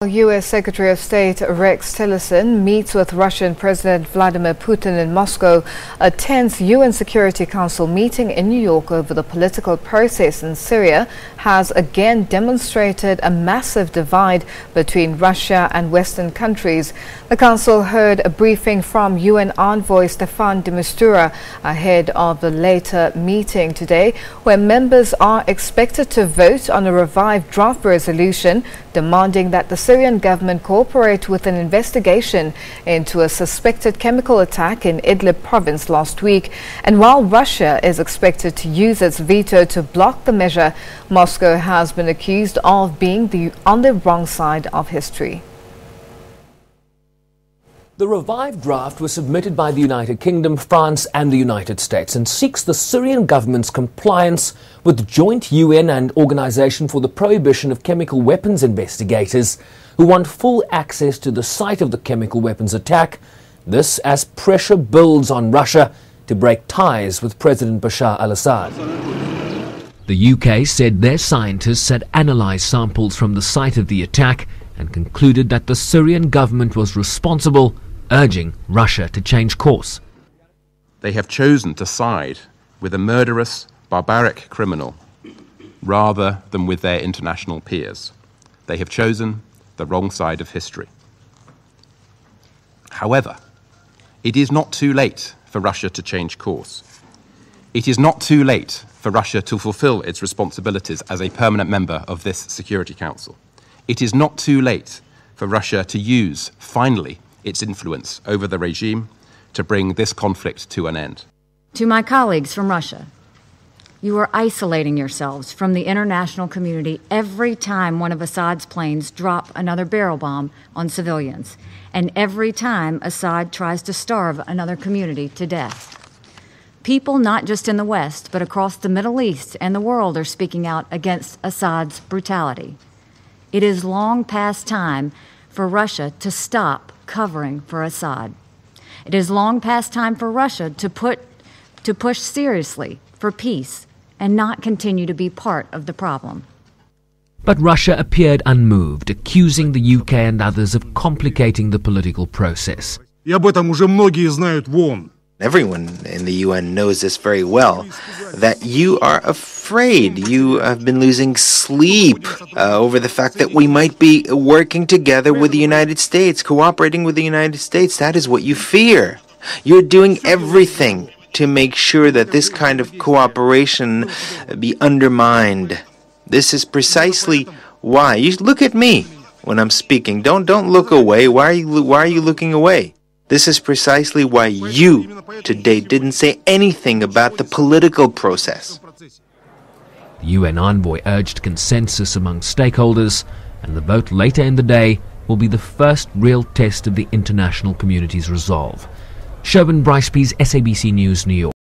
U.S. Secretary of State Rex Tillerson meets with Russian President Vladimir Putin in Moscow, a 10th UN Security Council meeting in New York over the political process in Syria has again demonstrated a massive divide between Russia and Western countries. The Council heard a briefing from UN envoy Staffan de Mistura ahead of the later meeting today, where members are expected to vote on a revived draft resolution demanding that the Syrian government cooperate with an investigation into a suspected chemical attack in Idlib Province last week. And while Russia is expected to use its veto to block the measure, Moscow has been accused of being on the wrong side of history. The revived draft was submitted by the United Kingdom, France and the United States and seeks the Syrian government's compliance with joint UN and Organization for the Prohibition of Chemical Weapons investigators who want full access to the site of the chemical weapons attack. This as pressure builds on Russia to break ties with President Bashar al-Assad. The UK said their scientists had analysed samples from the site of the attack and concluded that the Syrian government was responsible, urging Russia to change course. They have chosen to side with a murderous, barbaric criminal rather than with their international peers. They have chosen the wrong side of history. However, it is not too late for Russia to change course. It is not too late for Russia to fulfill its responsibilities as a permanent member of this Security Council. It is not too late for Russia to use, finally, its influence over the regime to bring this conflict to an end. To my colleagues from Russia, you are isolating yourselves from the international community every time one of Assad's planes drop another barrel bomb on civilians, and every time Assad tries to starve another community to death. People not just in the West, but across the Middle East and the world are speaking out against Assad's brutality. It is long past time for Russia to stop covering for Assad. It is long past time for Russia to push seriously for peace and not continue to be part of the problem. But Russia appeared unmoved, accusing the UK and others of complicating the political process. Everyone in the UN knows this very well, that you are afraid. You have been losing sleep over the fact that we might be working together with the United States, cooperating with the United States. That is what you fear. You're doing everything to make sure that this kind of cooperation be undermined. This is precisely why. You look at me when I'm speaking. Don't look away. Why are you looking away? This is precisely why you today didn't say anything about the political process. The UN envoy urged consensus among stakeholders, and the vote later in the day will be the first real test of the international community's resolve. Bryce-Pease, SABC News, New York.